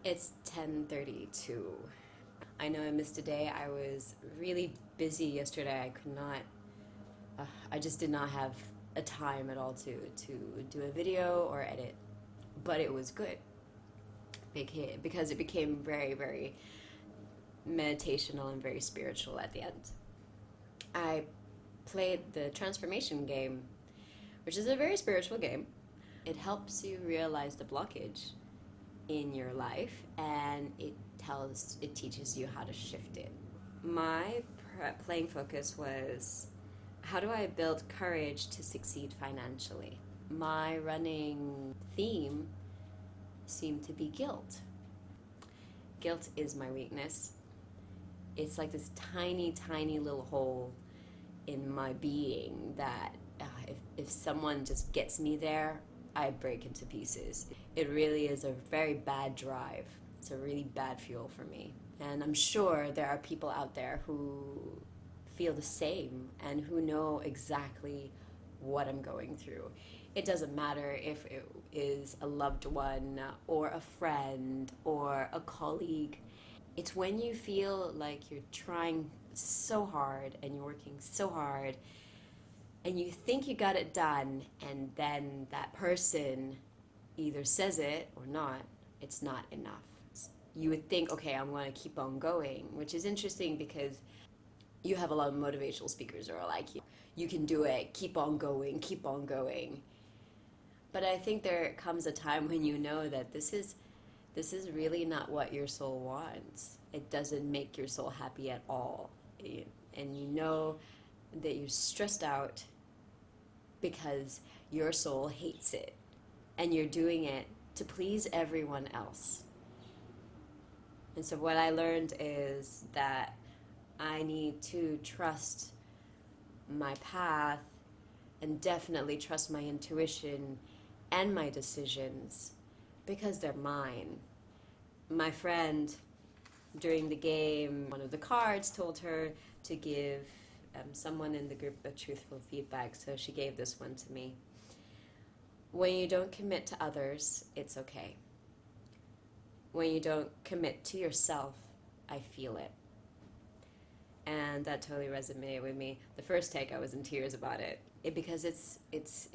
It's 10:32. I know I missed a day. I was really busy yesterday. I could not, I just did not have a time at all to do a video or edit. But it was good because it became very, very meditational and very spiritual at the end. I played the transformation game, which is a very spiritual game. It helps you realize the blockage in your life, and it teaches you how to shift it. My playing focus was, how do I build courage to succeed financially? My running theme seemed to be guilt. Guilt is my weakness. It's like this tiny, tiny little hole in my being that if someone just gets me there, I break into pieces. It really is a very bad drive. It's a really bad fuel for me. And I'm sure there are people out there who feel the same and who know exactly what I'm going through. It doesn't matter if it is a loved one or a friend or a colleague. It's when you feel like you're trying so hard and you're working so hard and you think you got it done, and then that person either says it or not, it's not enough. You would think, okay, I'm going to keep on going, which is interesting because you have a lot of motivational speakers who are like, you can do it, keep on going, keep on going. But I think there comes a time when you know that this is really not what your soul wants. It doesn't make your soul happy at all. And you know that you're stressed out because your soul hates it. And you're doing it to please everyone else. And so what I learned is that I need to trust my path and definitely trust my intuition and my decisions because they're mine. My friend, during the game, one of the cards told her to give someone in the group a truthful feedback, so she gave this one to me. When you don't commit to others, it's okay. When you don't commit to yourself, I feel it. And that totally resonated with me. The first take, I was in tears about it. Because it's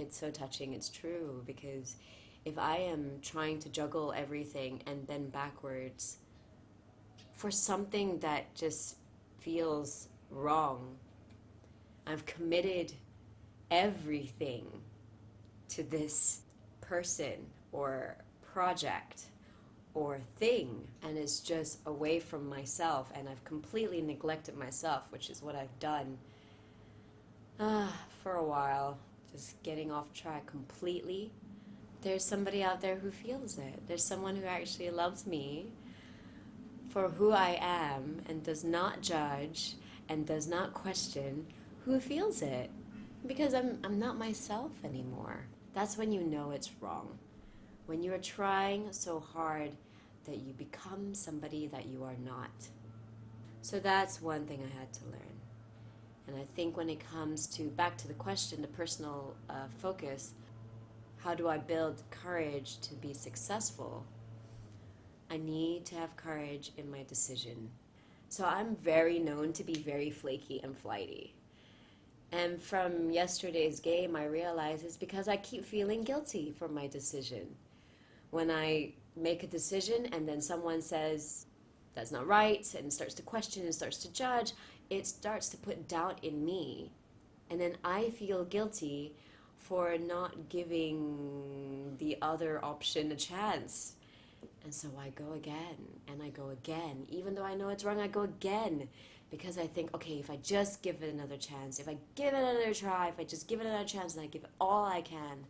so touching. It's true. Because if I am trying to juggle everything and bend backwards for something that just feels wrong, I've committed everything to this person or project or thing, and it's just away from myself, and I've completely neglected myself, which is what I've done for a while, just getting off track completely. There's somebody out there who feels it. There's someone who actually loves me for who I am and does not judge and does not question, who feels it, because I'm not myself anymore. That's when you know it's wrong. When you are trying so hard that you become somebody that you are not. So that's one thing I had to learn. And I think when it comes to, back to the question, the personal focus, how do I build courage to be successful? I need to have courage in my decision. So I'm very known to be very flaky and flighty. And from yesterday's game, I realized it's because I keep feeling guilty for my decision. When I make a decision and then someone says that's not right and starts to question and starts to judge, it starts to put doubt in me. And then I feel guilty for not giving the other option a chance. And so I go again, and I go again. Even though I know it's wrong, I go again. Because I think, okay, if I just give it another chance, if I give it another try, if I just give it another chance and I give it all I can,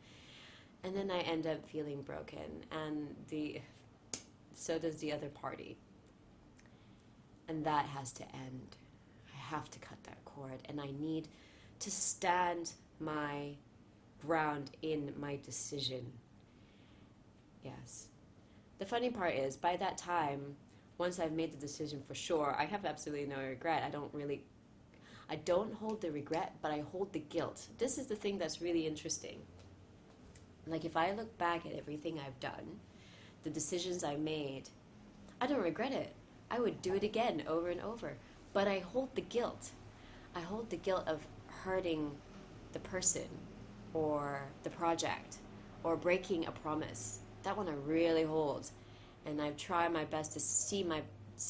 and then I end up feeling broken. And so does the other party. And that has to end. I have to cut that cord, and I need to stand my ground in my decision. Yes. The funny part is, by that time, once I've made the decision for sure, I have absolutely no regret. I don't hold the regret, but I hold the guilt. This is the thing that's really interesting. Like, if I look back at everything I've done, the decisions I made, I don't regret it. I would do it again over and over. But I hold the guilt. I hold the guilt of hurting the person or the project or breaking a promise. That one I really hold. And I try my best to see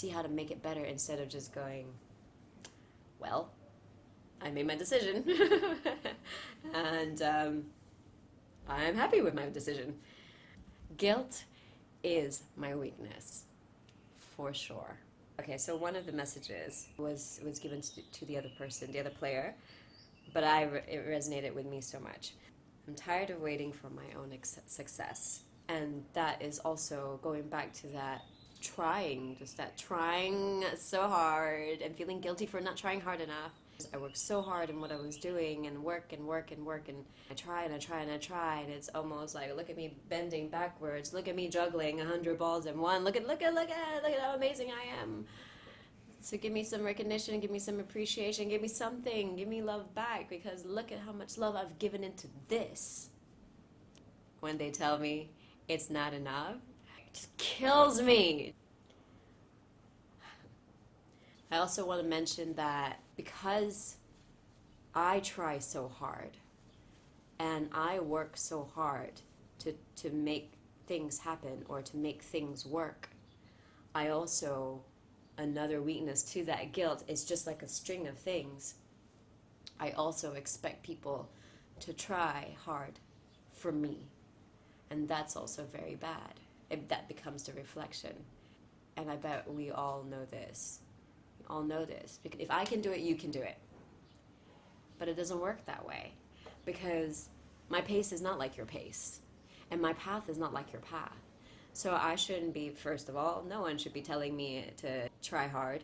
how to make it better instead of just going, well, I made my decision. And I'm happy with my decision. Guilt is my weakness, for sure. Okay, so one of the messages was given to the other person, the other player, but it resonated with me so much. I'm tired of waiting for my own success. And that is also going back to that trying so hard and feeling guilty for not trying hard enough. I worked so hard in what I was doing and work, and I try and I try and I try, and it's almost like, look at me bending backwards, look at me juggling 100 balls in one, look at how amazing I am. So give me some recognition, give me some appreciation, give me something, give me love back, because look at how much love I've given into this. When they tell me it's not enough, it just kills me. I also want to mention that because I try so hard and I work so hard to make things happen or to make things work, I also, another weakness to that guilt is just like a string of things. I also expect people to try hard for me. And that's also very bad. That becomes the reflection. And I bet we all know this. We all know this. Because if I can do it, you can do it. But it doesn't work that way. Because my pace is not like your pace. And my path is not like your path. So I shouldn't be, first of all, no one should be telling me to try hard.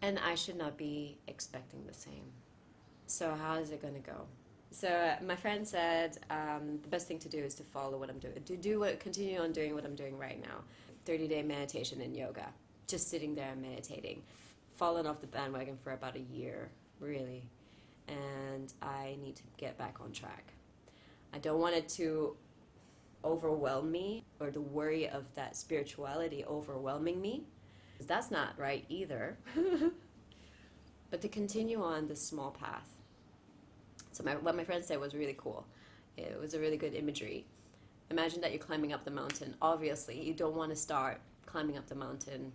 And I should not be expecting the same. So how is it going to go? So my friend said the best thing to do is to follow what I'm doing. Continue on doing what I'm doing right now. 30-day meditation and yoga. Just sitting there and meditating. Fallen off the bandwagon for about a year, really. And I need to get back on track. I don't want it to overwhelm me, or the worry of that spirituality overwhelming me. That's not right either. But to continue on this small path. So what my friend said was really cool. It was a really good imagery. Imagine that you're climbing up the mountain. Obviously, you don't want to start climbing up the mountain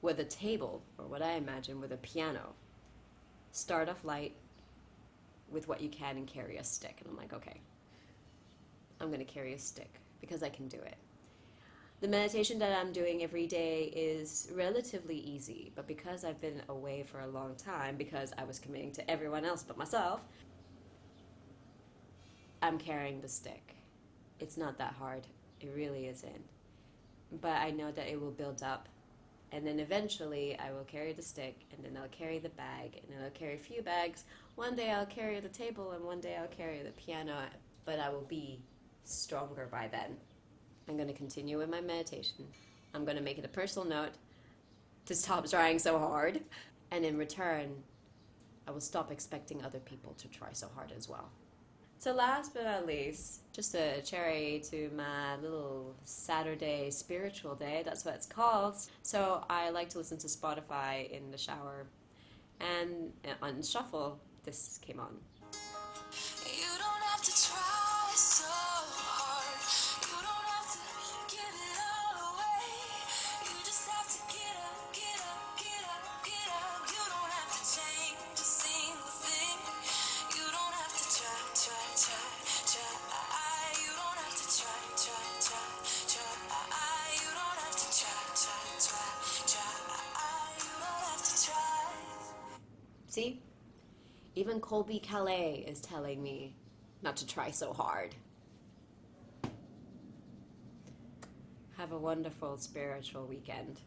with a table, or what I imagine with a piano. Start off light with what you can and carry a stick. And I'm like, okay, I'm going to carry a stick because I can do it. The meditation that I'm doing every day is relatively easy, but because I've been away for a long time, because I was committing to everyone else but myself, I'm carrying the stick. It's not that hard. It really isn't. But I know that it will build up. And then eventually I will carry the stick, and then I'll carry the bag, and then I'll carry a few bags. One day I'll carry the table, and one day I'll carry the piano, but I will be stronger by then. I'm going to continue with my meditation. I'm going to make it a personal note to stop trying so hard. And in return, I will stop expecting other people to try so hard as well. So last but not least, just a cherry to my little Saturday spiritual day. That's what it's called. So I like to listen to Spotify in the shower. And on shuffle, this came on. You don't have to try so hard. You don't have to give it all away. You just have to get up, get up, get up, get up. You don't have to change a single thing. You don't have to try. You don't have to try. You don't have to You don't have to try. See? Even Colby Calais is telling me not to try so hard. Have a wonderful spiritual weekend.